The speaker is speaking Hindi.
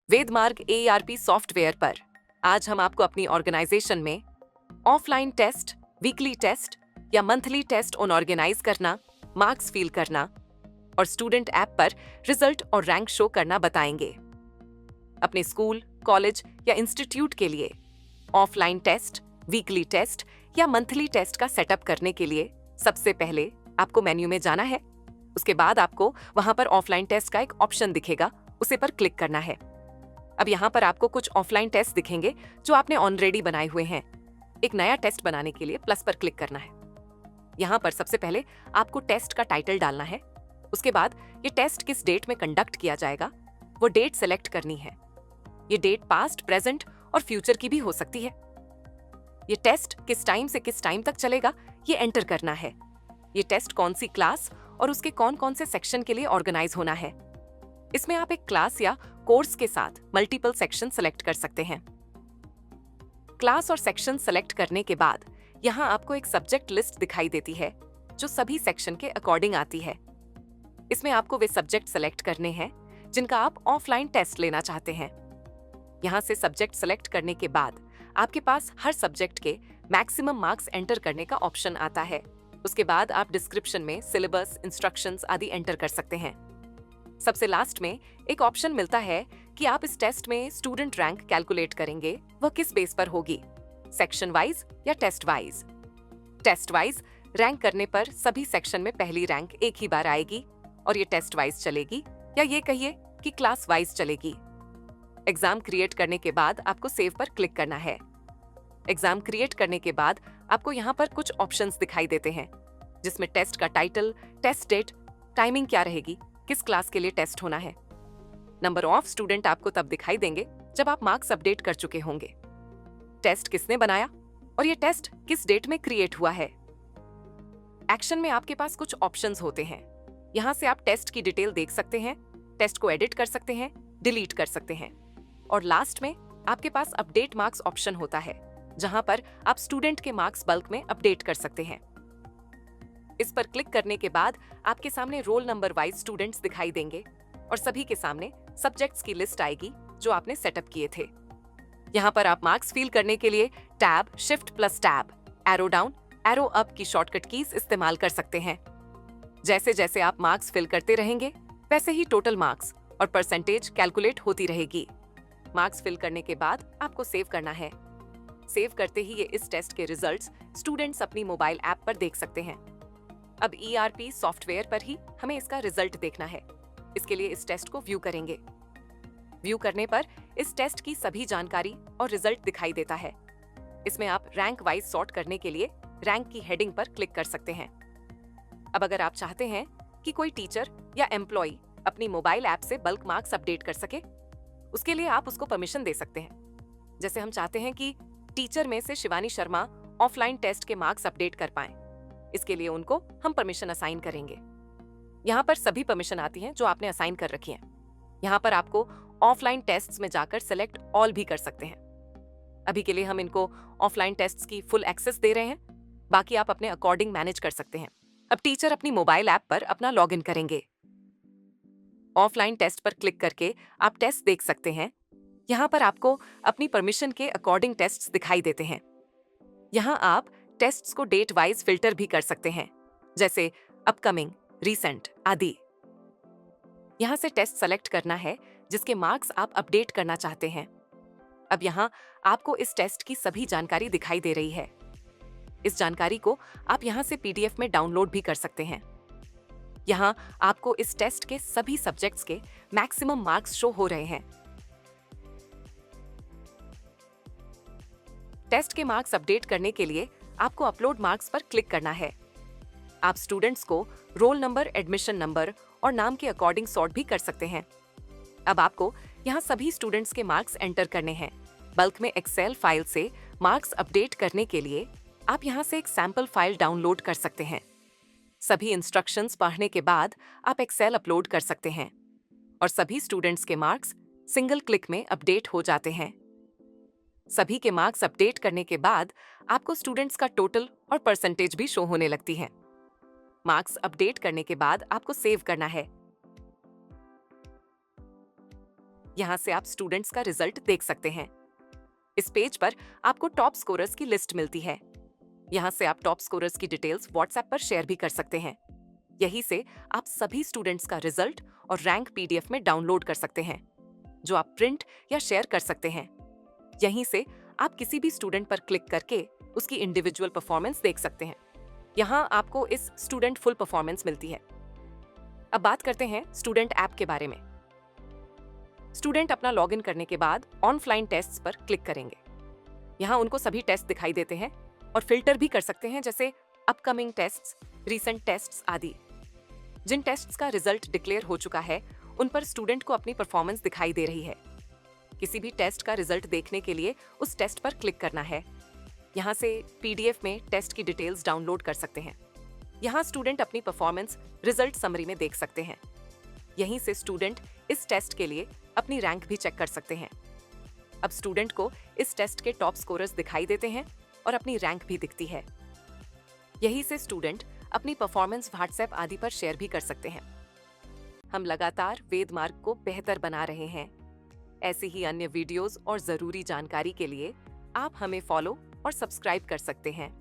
वेदमार्ग ARP सॉफ्टवेयर पर आज हम आपको अपनी ऑर्गेनाइजेशन में ऑफलाइन टेस्ट, वीकली टेस्ट या मंथली टेस्ट ऑर्गेनाइज करना, मार्क्स फील करना और स्टूडेंट ऐप पर रिजल्ट और रैंक शो करना बताएंगे। अपने स्कूल, कॉलेज या इंस्टीट्यूट के लिए ऑफलाइन टेस्ट, वीकली टेस्ट या मंथली टेस्ट का सेटअप करने के लिए सबसे पहले आपको मेन्यू में जाना है। उसके बाद आपको वहां पर ऑफलाइन टेस्ट का एक ऑप्शन दिखेगा, उसे पर क्लिक करना है। अब यहाँ पर आपको कुछ ऑफलाइन टेस्ट दिखेंगे जो आपने ऑलरेडी बनाए हुए हैं। एक नया टेस्ट बनाने के लिए प्लस पर क्लिक करना है। यहाँ पर सबसे पहले आपको टेस्ट का टाइटल डालना है। उसके बाद ये टेस्ट किस डेट में कंडक्ट किया जाएगा वो डेट सेलेक्ट करनी है। ये डेट पास्ट, प्रेजेंट और फ्यूचर की भी हो सकती है। ये टेस्ट किस टाइम से किस टाइम तक चलेगा ये एंटर करना है। ये टेस्ट कौन सी क्लास और उसके कौन कौन से सेक्शन के लिए ऑर्गेनाइज होना है। इसमें आप एक क्लास या कोर्स के साथ मल्टीपल सेक्शन सेलेक्ट कर सकते हैं। क्लास और सेक्शन सेलेक्ट करने के बाद यहाँ आपको एक सब्जेक्ट लिस्ट दिखाई देती है जो सभी सेक्शन के अकॉर्डिंग आती है। इसमें आपको वे सब्जेक्ट सेलेक्ट करने हैं जिनका आप ऑफलाइन टेस्ट लेना चाहते हैं। यहाँ से सब्जेक्ट सेलेक्ट करने के बाद आपके पास हर सब्जेक्ट के मैक्सिमम मार्क्स एंटर करने का ऑप्शन आता है। उसके बाद आप डिस्क्रिप्शन में सिलेबस, इंस्ट्रक्शंस आदि एंटर कर सकते हैं। सबसे लास्ट में एक ऑप्शन मिलता है कि आप इस टेस्ट में स्टूडेंट रैंक कैलकुलेट करेंगे, वह किस बेस पर होगी, सेक्शन वाइज या taste wise. Taste wise rank करने पर सभी सेक्शन में पहली रैंक एक ही बार आएगी और ये टेस्ट वाइज चलेगी या ये कहिए कि क्लास वाइज चलेगी। एग्जाम क्रिएट करने के बाद आपको सेव पर क्लिक करना है। एग्जाम क्रिएट करने के बाद आपको यहाँ पर कुछ ऑप्शंस दिखाई देते हैं जिसमें टेस्ट का टाइटल, टेस्ट डेट, टाइमिंग क्या रहेगी, किस क्लास के लिए टेस्ट होना है। नंबर ऑफ स्टूडेंट आपको तब दिखाई देंगे जब आप मार्क्स अपडेट कर चुके होंगे। टेस्ट किसने बनाया और ये टेस्ट किस डेट में क्रिएट हुआ है। एक्शन में आपके पास कुछ ऑप्शंस होते हैं। यहाँ से आप टेस्ट की डिटेल देख सकते हैं, टेस्ट को एडिट कर सकते हैं, डिलीट कर सकते हैं और लास्ट में आपके पास अपडेट मार्क्स ऑप्शन होता है जहां पर आप स्टूडेंट के मार्क्स बल्क में अपडेट कर सकते हैं। इस पर क्लिक करने के बाद आपके सामने रोल नंबर वाइज स्टूडेंट्स दिखाई देंगे और सभी के सामने सब्जेक्ट्स की लिस्ट आएगी जो आपने सेटअप किए थे। यहाँ पर आप मार्क्स फील करने के लिए tab, shift plus tab, arrow down, arrow up की शॉर्टकट कीज इस्तेमाल कर सकते हैं। जैसे जैसे आप मार्क्स फिल करते रहेंगे वैसे ही टोटल मार्क्स और परसेंटेज कैलकुलेट होती रहेगी। मार्क्स फिल करने के बाद आपको सेव करना है। सेव करते ही ये इस टेस्ट के रिजल्ट्स स्टूडेंट्स अपनी मोबाइल ऐप पर देख सकते हैं। अब ERP सॉफ्टवेयर पर ही हमें इसका रिजल्ट देखना है। इसके लिए इस टेस्ट को व्यू करेंगे। व्यू करने पर इस टेस्ट की सभी जानकारी और रिजल्ट दिखाई देता है। इसमें आप रैंक वाइज सॉर्ट करने के लिए रैंक की हेडिंग पर क्लिक कर सकते हैं। अब अगर आप चाहते हैं कि कोई टीचर या एम्प्लॉय अपनी मोबाइल ऐप से बल्क मार्क्स अपडेट कर सके, उसके लिए आप उसको परमिशन दे सकते हैं। जैसे हम चाहते हैं कि टीचर में से शिवानी शर्मा ऑफलाइन टेस्ट के मार्क्स अपडेट कर पाएं। इसके लिए उनको हम परमिशन असाइन करेंगे। यहाँ पर सभी परमिशन आती हैं जो आपने असाइन कर रखी हैं। यहाँ पर आपको ऑफलाइन टेस्ट्स में जाकर सेलेक्ट ऑल भी कर सकते हैं। अभी के लिए हम इनको ऑफलाइन टेस्ट्स की फुल एक्सेस दे रहे हैं, बाकी आप अपने अकॉर्डिंग मैनेज कर सकते हैं। अब टीचर अपनी मोबाइल ऐप पर अपना लॉगिन करेंगे। ऑफलाइन टेस्ट पर क्लिक करके आप टेस्ट देख सकते हैं। यहाँ पर आपको अपनी परमिशन के अकॉर्डिंग टेस्ट्स दिखाई देते हैं। यहाँ आप टेस्ट्स को डेट वाइज फिल्टर भी कर सकते हैं, जैसे अपकमिंग, रीसेंट आदि। यहाँ से टेस्ट सेलेक्ट करना है जिसके मार्क्स आप अपडेट करना चाहते हैं। अब यहाँ आपको इस टेस्ट की सभी जानकारी दिखाई दे रही है। इस जानकारी को आप यहाँ से PDF में डाउनलोड भी कर सकते हैं। यहाँ आपको इस टेस्ट के सभी सब्जेक्ट्स के मैक्सिमम मार्क्स शो हो रहे हैं। टेस्ट के मार्क्स अपडेट करने के लिए आपको अपलोड मार्क्स पर क्लिक करना है। आप स्टूडेंट्स को रोल नंबर, एडमिशन नंबर और नाम के अकॉर्डिंग सॉर्ट भी कर सकते हैं। अब आपको यहाँ सभी स्टूडेंट्स के मार्क्स एंटर करने हैं। बल्क में एक्सेल फाइल से मार्क्स अपडेट करने के लिए आप यहाँ से एक सैंपल फाइल डाउनलोड कर सकते हैं। सभी इंस्ट्रक्शंस पढ़ने के बाद आप एक्सेल अपलोड कर सकते हैं और सभी स्टूडेंट्स के मार्क्स सिंगल क्लिक में अपडेट हो जाते हैं। सभी के मार्क्स अपडेट करने के बाद आपको स्टूडेंट्स का टोटल और परसेंटेज भी शो होने लगती है। मार्क्स अपडेट करने के बाद आपको सेव करना है। यहाँ से आप स्टूडेंट्स का रिजल्ट देख सकते हैं। इस पेज पर आपको टॉप स्कोरर्स की लिस्ट मिलती है। यहाँ से आप टॉप स्कोरर्स की डिटेल्स व्हाट्सएप पर शेयर भी कर सकते हैं। यहीं से आप सभी स्टूडेंट्स का रिजल्ट और रैंक पीडीएफ में डाउनलोड कर सकते हैं, जो आप प्रिंट या शेयर कर सकते हैं। यहीं से आप किसी भी स्टूडेंट पर क्लिक करके उसकी इंडिविजुअल परफॉर्मेंस देख सकते हैं। यहाँ आपको इस स्टूडेंट फुल परफॉर्मेंस मिलती है। अब बात करते हैं स्टूडेंट ऐप के बारे में। स्टूडेंट अपना लॉगिन करने के बाद ऑफलाइन टेस्ट्स पर क्लिक करेंगे। यहाँ उनको सभी टेस्ट दिखाई देते हैं और फिल्टर भी कर सकते हैं, जैसे अपकमिंग टेस्ट्स, रीसेंट टेस्ट्स आदि। जिन टेस्ट्स का रिजल्ट डिक्लेयर हो चुका है उन पर स्टूडेंट को अपनी परफॉर्मेंस दिखाई दे रही है। किसी भी टेस्ट का रिजल्ट देखने के लिए उस टेस्ट पर क्लिक करना है। यहाँ से पीडीएफ में टेस्ट की डिटेल्स डाउनलोड कर सकते हैं। यहाँ स्टूडेंट अपनी परफॉर्मेंस रिजल्ट समरी में देख सकते हैं। यहीं से स्टूडेंट इस टेस्ट के लिए अपनी रैंक भी चेक कर सकते हैं। अब स्टूडेंट को इस टेस्ट के टॉप स्कोरर्स दिखाई देते हैं और अपनी रैंक भी दिखती है। यहीं से स्टूडेंट अपनी परफॉर्मेंस व्हाट्सएप आदि पर शेयर भी कर सकते हैं। हम लगातार वेद मार्ग को बेहतर बना रहे हैं। ऐसी ही अन्य वीडियोस और जरूरी जानकारी के लिए आप हमें फॉलो और सब्सक्राइब कर सकते हैं।